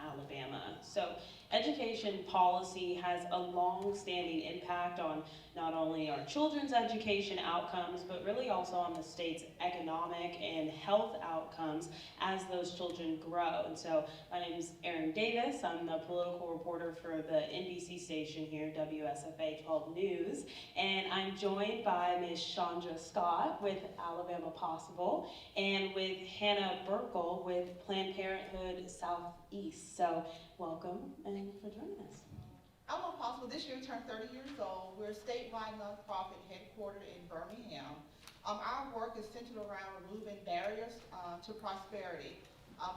Alabama. So education policy has a long-standing impact on not only our children's education outcomes, but really also on the state's economic and health outcomes as those children grow. And so my name is Erin Davis. I'm the political reporter for the NBC station here, WSFA 12 News. And I'm joined by Ms. Chandra Scott with Alabama Possible and with Hannah Burkle with Planned Parenthood Southeast. So welcome and for joining us. Alabama Possible this year turned 30 years old. We're a statewide nonprofit headquartered in Birmingham. Our work is centered around removing barriers to prosperity.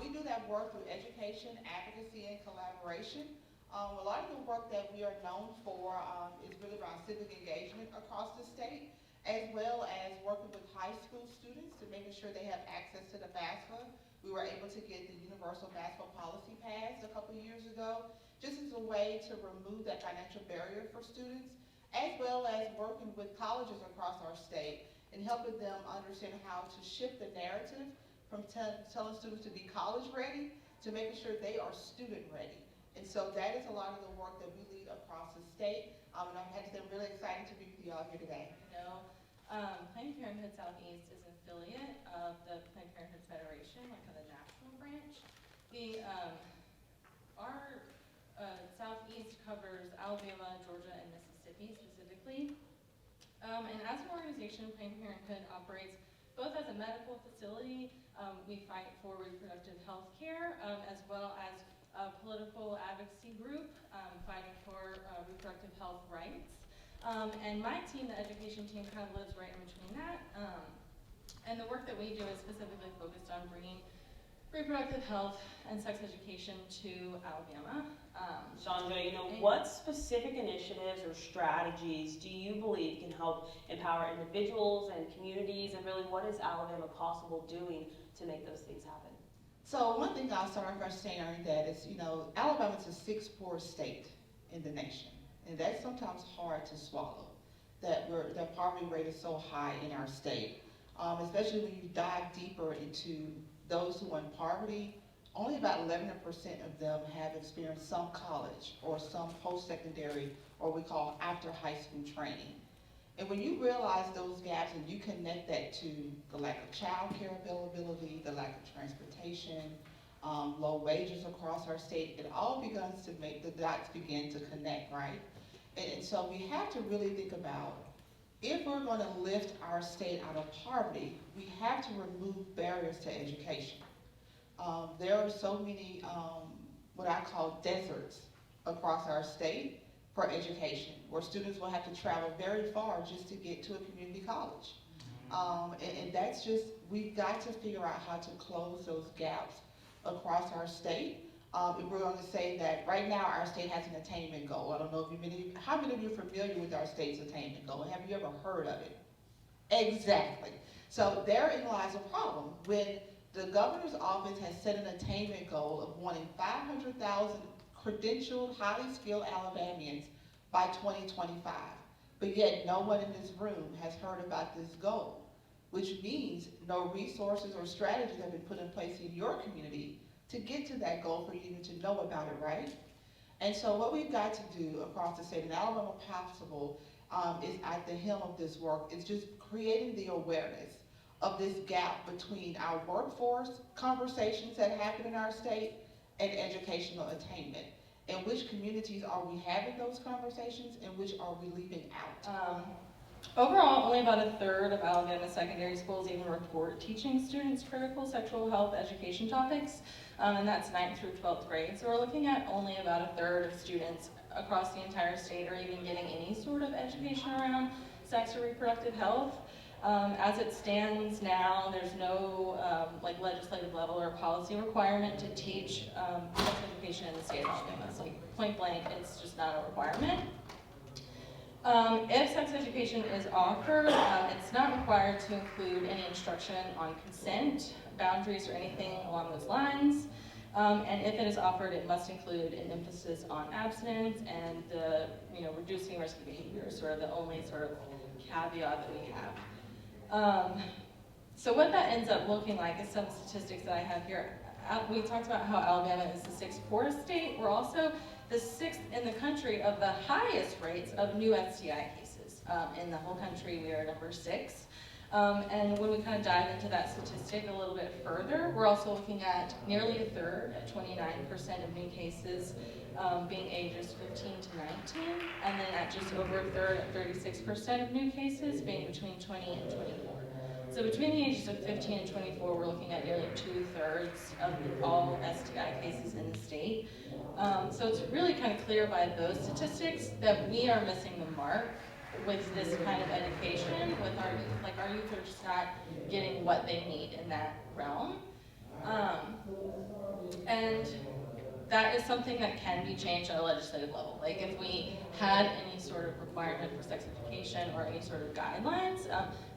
We do that work through education, advocacy, and collaboration. A lot of the work that we are known for is really around civic engagement across the state, as well as working with high school students to making sure they have access to the FAFSA. We were able to get the Universal Basketball Policy passed a couple years ago, just as a way to remove that financial barrier for students, as well as working with colleges across our state and helping them understand how to shift the narrative from telling students to be college ready to making sure they are student ready. And so that is a lot of the work that we lead across the state. And I'm really excited to be with you all here today. Planned Parenthood Southeast is an affiliate of the Planned Parenthood Federation, like the national branch. Our Southeast covers Alabama, Georgia, and Mississippi specifically. And as an organization, Planned Parenthood operates both as a medical facility. We fight for reproductive health care, as well as a political advocacy group fighting for reproductive health rights. And my team, the education team, kind of lives right in between that. And the work that we do is specifically focused on bringing reproductive health and sex education to Alabama. Chandra, what specific initiatives or strategies do you believe can help empower individuals and communities, and really what is Alabama Possible doing to make those things happen? So one thing I'll start off by saying that is, Alabama is the 6th poorest state in the nation. And that's sometimes hard to swallow, that poverty rate is so high in our state. Especially when you dive deeper into those who are in poverty, only about 11% of them have experienced some college or some post-secondary, or we call after high school training. And when you realize those gaps and you connect that to the lack of child care availability, the lack of transportation, low wages across our state, it all begins to make the dots begin to connect, right? And so we have to really think about, if we're going to lift our state out of poverty, we have to remove barriers to education. There are so many, what I call deserts across our state for education, where students will have to travel very far just to get to a community college. And that's just, we've got to figure out how to close those gaps across our state. If we're going to say that right now our state has an attainment goal. I don't know if how many of you are familiar with our state's attainment goal? Have you ever heard of it? Exactly. So therein lies a problem. When the governor's office has set an attainment goal of wanting 500,000 credentialed, highly skilled Alabamians by 2025, but yet no one in this room has heard about this goal, which means no resources or strategies have been put in place in your community to get to that goal for you even to know about it, right? And so what we've got to do across the state, and Alabama Possible is at the helm of this work, is just creating the awareness of this gap between our workforce conversations that happen in our state and educational attainment. In which communities are we having those conversations, and which are we leaving out? Overall, only about a third of Alabama secondary schools even report teaching students critical sexual health education topics, and that's 9th through 12th grade. So we're looking at only about a third of students across the entire state are even getting any sort of education around sex or reproductive health. As it stands now, there's no legislative level or policy requirement to teach sex education in the state of Alabama. It's point blank, it's just not a requirement. If sex education is offered, it's not required to include any instruction on consent, boundaries, or anything along those lines. And if it is offered, it must include an emphasis on abstinence and the reducing risky behavior, sort of the only sort of caveat that we have. So what that ends up looking like is some statistics that I have here. we talked about how Alabama is the 6th poorest state. We're also the 6th in the country of the highest rates of new STI cases. In the whole country, we are number 6. And when we kind of dive into that statistic a little bit further, we're also looking at nearly a third, at 29% of new cases being ages 15 to 19, and then at just over a third, at 36% of new cases being between 20 and 24. So between the ages of 15 and 24, we're looking at nearly 2/3 of all STI cases in the state. So it's really kind of clear by those statistics that we are missing the mark with this kind of education with our youth. Like, our youth are just not getting what they need in that realm. And that is something that can be changed at a legislative level. Like, if we had any sort of requirement for sex education or any sort of guidelines,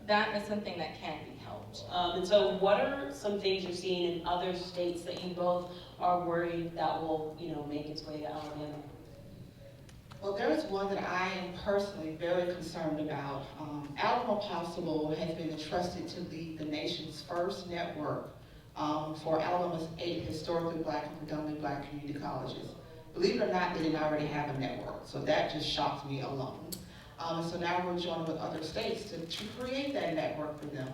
that is something that can be helped. And so what are some things you're seeing in other states that you both are worried that will, make its way to Alabama? Well, there is one that I am personally very concerned about. Alabama Possible has been entrusted to lead the nation's first network for Alabama's 8 historically Black and predominantly Black community colleges. Believe it or not, they didn't already have a network, so that just shocked me alone. So now we're joining with other states to create that network for them.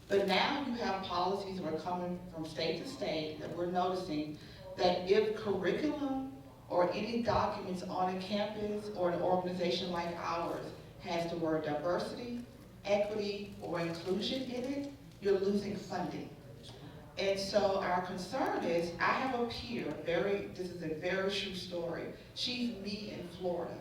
But now you have policies that are coming from state to state that we're noticing that if curriculum or any documents on a campus or an organization like ours has the word diversity, equity, or inclusion in it, you're losing funding. And so our concern is, I have a peer, this is a very true story. She's me in Florida.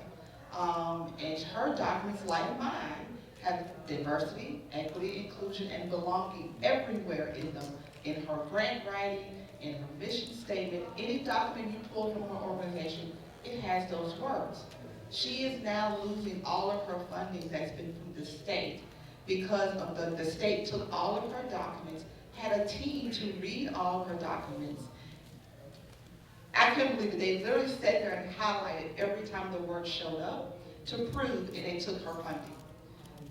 And her documents, like mine, have diversity, equity, inclusion, and belonging everywhere in them. In her grant writing, in her mission statement, any document you pull from her organization, it has those words. She is now losing all of her funding that's been from the state because of the state took all of her documents, had a team to read all of her documents. I couldn't believe it. They literally sat there and highlighted every time the word showed up to prove, and they took her funding.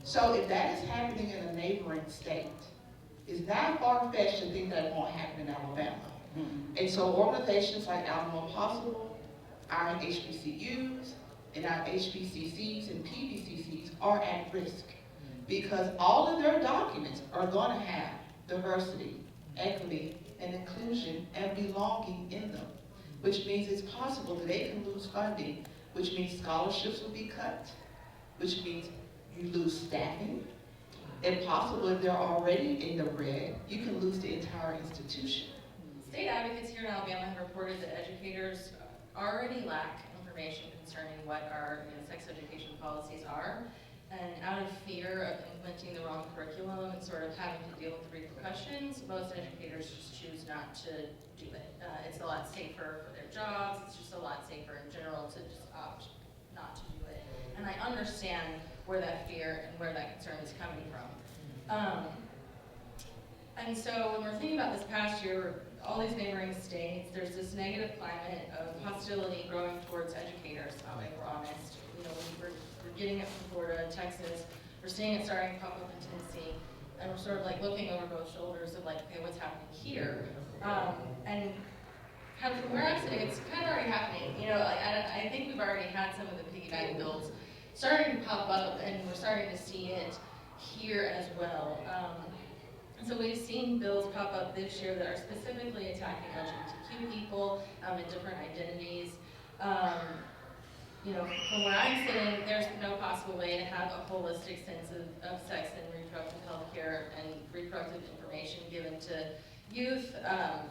So if that is happening in a neighboring state, it's not far-fetched to think that it won't happen in Alabama. And so organizations like Alabama Possible, our HBCUs, and our HBCCs and PBCCs are at risk because all of their documents are going to have diversity, equity, and inclusion and belonging in them, which means it's possible that they can lose funding, which means scholarships will be cut, which means you lose staffing, and possibly if they're already in the red, you can lose the entire institution. State advocates here in Alabama have reported that educators already lack information concerning what our sex education policies are, and out of fear of implementing the wrong curriculum and sort of having to deal with the repercussions, most educators just choose not to do it. It's a lot safer for their jobs, it's just a lot safer in general to just opt not to do it. And I understand where that fear and where that concern is coming from. And so when we're thinking about this past year, all these neighboring states, there's this negative climate of hostility growing towards educators, if we're honest. We're getting it from Florida, Texas, we're seeing it starting to pop up in Tennessee, and we're sort of like looking over both shoulders of like, okay, what's happening here? And kind of from where I'm sitting, it's kind of already happening. I think we've already had some of the piggyback bills starting to pop up, and we're starting to see it here as well. So we've seen bills pop up this year that are specifically attacking LGBTQ people and different identities. From where I'm sitting, there's no possible way to have a holistic sense of sex and reproductive health care and reproductive information given to youth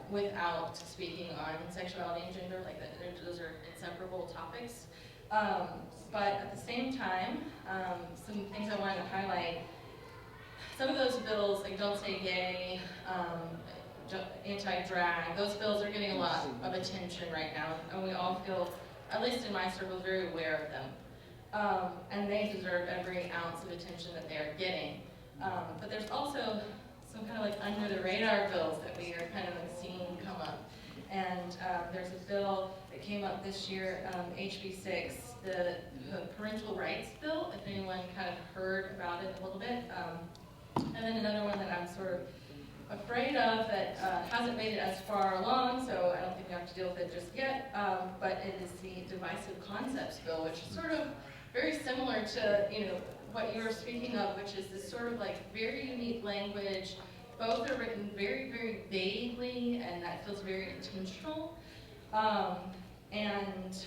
without speaking on sexuality and gender. Like that, those are inseparable topics. But at the same time, some things I wanted to highlight. Some of those bills, like Don't Say Gay, anti-drag, those bills are getting a lot of attention right now, and we all feel, at least in my circles, very aware of them. And they deserve every ounce of attention that they are getting. But there's also some kind of like under the radar bills that we are kind of like seeing come up. And there's a bill that came up this year, HB6, the parental rights bill, if anyone kind of heard about it a little bit. And then another one that I'm sort of afraid of that hasn't made it as far along, so I don't think we have to deal with it just yet, but it is the divisive concepts bill, which is sort of very similar to, you know, what you were speaking of, which is this sort of like very unique language. Both are written very, very vaguely, and that feels very intentional. And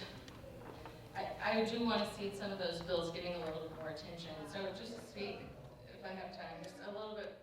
I do want to see some of those bills getting a little bit more attention. So just to speak, if I have time, just a little bit